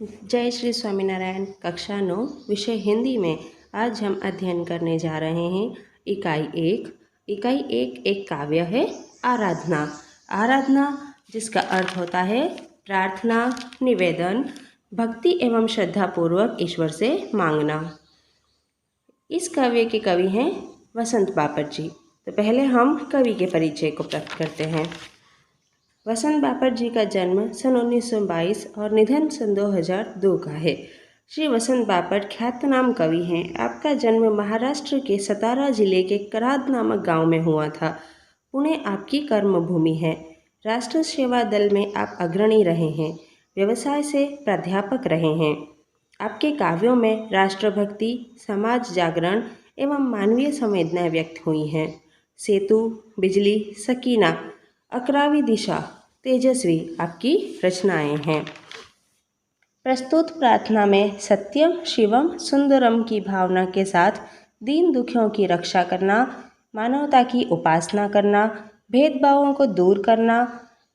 जय श्री स्वामीनारायण। कक्षा 9 विषय हिंदी में आज हम अध्ययन करने जा रहे हैं इकाई 1। इकाई 1 एक काव्य है आराधना। आराधना जिसका अर्थ होता है प्रार्थना, निवेदन, भक्ति एवं श्रद्धापूर्वक ईश्वर से मांगना। इस काव्य के कवि हैं वसंत बापट जी। तो पहले हम कवि के परिचय को प्राप्त करते हैं। वसंत बापट जी का जन्म सन 1922 और निधन सन 2002 का है। श्री वसंत बापट ख्यातनाम कवि हैं। आपका जन्म महाराष्ट्र के सतारा जिले के कराद नामक गांव में हुआ था। पुणे आपकी कर्मभूमि है। राष्ट्र सेवा दल में आप अग्रणी रहे हैं। व्यवसाय से प्राध्यापक रहे हैं। आपके काव्यों में राष्ट्रभक्ति, समाज जागरण एवं मानवीय संवेदनाएं व्यक्त हुई हैं। सेतु, बिजली, सकीना, अकरावी दिशा, तेजस्वी आपकी रचनाएं हैं। प्रस्तुत प्रार्थना में सत्यम, शिवम, सुंदरम की भावना के साथ दीन दुखियों की रक्षा करना, मानवता की उपासना करना, भेदभावों को दूर करना,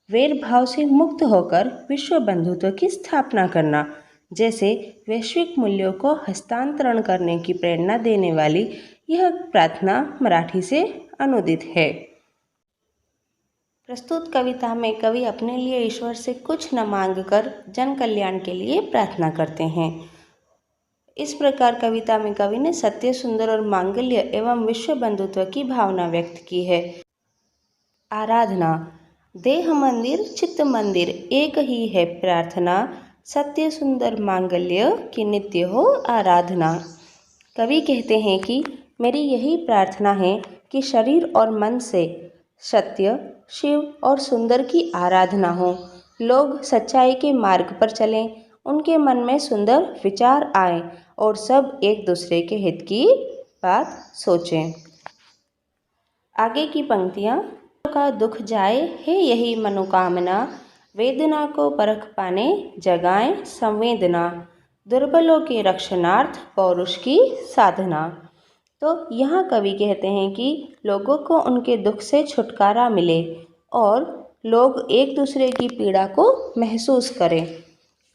वैर भाव से मुक्त होकर विश्व बंधुत्व की स्थापना करना जैसे वैश्विक मूल्यों को हस्तांतरण करने की प्रेरणा देने वाली यह प्रार्थना मराठी से अनुदित है। प्रस्तुत कविता में कवि अपने लिए ईश्वर से कुछ न मांगकर जन कल्याण के लिए प्रार्थना करते हैं। इस प्रकार कविता में कवि ने सत्य, सुंदर और मांगल्य एवं विश्व बंधुत्व की भावना व्यक्त की है। आराधना। देह मंदिर चित्त मंदिर एक ही है प्रार्थना, सत्य सुंदर मांगल्य की नित्य हो आराधना। कवि कहते हैं कि मेरी यही प्रार्थना है कि शरीर और मन से सत्य, शिव और सुंदर की आराधना हो। लोग सच्चाई के मार्ग पर चलें, उनके मन में सुंदर विचार आए और सब एक दूसरे के हित की बात सोचें। आगे की पंक्तियाँ का दुख जाए है यही मनोकामना, वेदना को परख पाने जगाएं संवेदना, दुर्बलों के रक्षणार्थ पौरुष की साधना। तो यहाँ कवि कहते हैं कि लोगों को उनके दुख से छुटकारा मिले और लोग एक दूसरे की पीड़ा को महसूस करें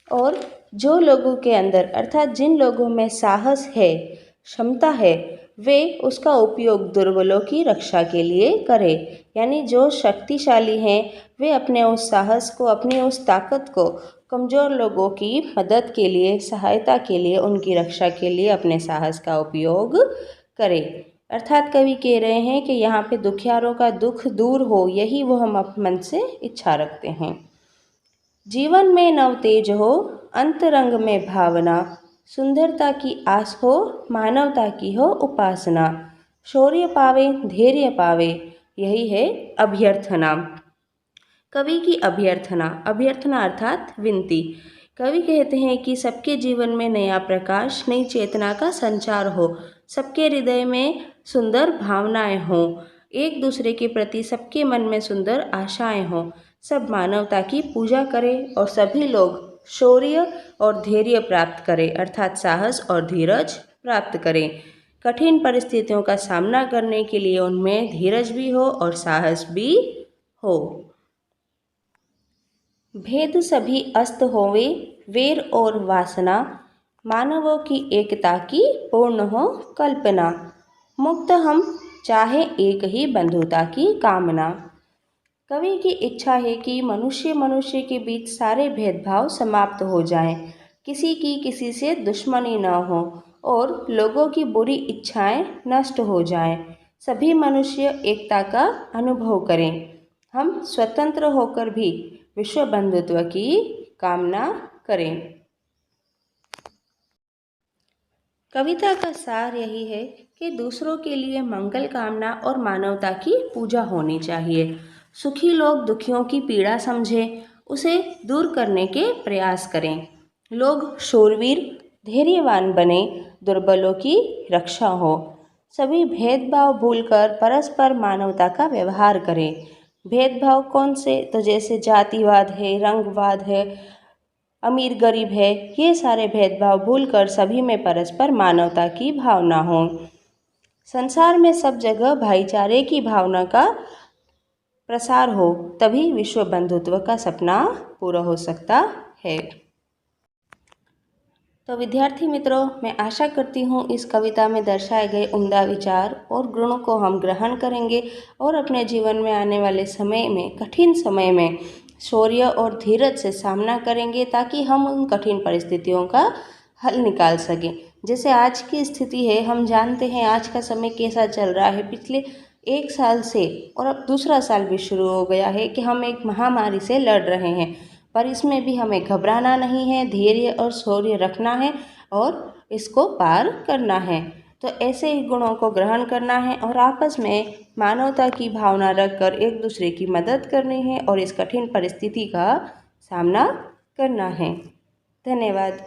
और जो लोगों के अंदर अर्थात जिन लोगों में साहस है, क्षमता है, वे उसका उपयोग दुर्बलों की रक्षा के लिए करें। यानी जो शक्तिशाली हैं वे अपने उस साहस को, अपनी उस ताकत को कमज़ोर लोगों की मदद के लिए, सहायता के लिए, उनकी रक्षा के लिए अपने साहस का उपयोग करें। अर्थात कवि कह रहे हैं कि यहाँ पे दुखियारों का दुख दूर हो, यही वो हम मन से इच्छा रखते हैं। जीवन में नव तेज हो, अंतरंग में भावना, सुंदरता की आस हो, मानवता की हो उपासना, शौर्य पावे धैर्य पावे, यही है अभ्यर्थना। कवि की अभ्यर्थना। अभ्यर्थना अर्थात विनती। कवि कहते हैं कि सबके जीवन में नया प्रकाश, नई चेतना का संचार हो, सबके हृदय में सुंदर भावनाएं हों, एक दूसरे के प्रति सबके मन में सुंदर आशाएं हों, सब मानवता की पूजा करें और सभी लोग शौर्य और धैर्य प्राप्त करें अर्थात साहस और धीरज प्राप्त करें। कठिन परिस्थितियों का सामना करने के लिए उनमें धीरज भी हो और साहस भी हो। भेद सभी अस्त होवे, वेर और वासना, मानवों की एकता की पूर्ण हो कल्पना, मुक्त हम चाहे एक ही बंधुता की कामना। कवि की इच्छा है कि मनुष्य मनुष्य के बीच सारे भेदभाव समाप्त हो जाएं, किसी की किसी से दुश्मनी न हो और लोगों की बुरी इच्छाएं नष्ट हो जाएं, सभी मनुष्य एकता का अनुभव करें, हम स्वतंत्र होकर भी विश्व बंधुत्व की कामना करें। कविता का सार यही है कि दूसरों के लिए मंगल कामना और मानवता की पूजा होनी चाहिए। सुखी लोग दुखियों की पीड़ा समझें, उसे दूर करने के प्रयास करें। लोग शूरवीर, धैर्यवान बने, दुर्बलों की रक्षा हो। सभी भेदभाव भूलकर परस्पर मानवता का व्यवहार करें। भेदभाव कौन से? तो जैसे जातिवाद है, रंगवाद है, अमीर गरीब है, ये सारे भेदभाव भूलकर सभी में परस्पर मानवता की भावना हो। संसार में सब जगह भाईचारे की भावना का प्रसार हो, तभी विश्व बंधुत्व का सपना पूरा हो सकता है। तो विद्यार्थी मित्रों, मैं आशा करती हूँ इस कविता में दर्शाए गए उम्दा विचार और गुणों को हम ग्रहण करेंगे और अपने जीवन में आने वाले समय में, कठिन समय में शौर्य और धीरज से सामना करेंगे, ताकि हम उन कठिन परिस्थितियों का हल निकाल सकें। जैसे आज की स्थिति है, हम जानते हैं आज का समय कैसा चल रहा है। पिछले 1 साल से और अब दूसरा साल भी शुरू हो गया है कि हम एक महामारी से लड़ रहे हैं, पर इसमें भी हमें घबराना नहीं है, धैर्य और शौर्य रखना है और इसको पार करना है। तो ऐसे ही गुणों को ग्रहण करना है और आपस में मानवता की भावना रखकर एक दूसरे की मदद करनी है और इस कठिन परिस्थिति का सामना करना है। धन्यवाद।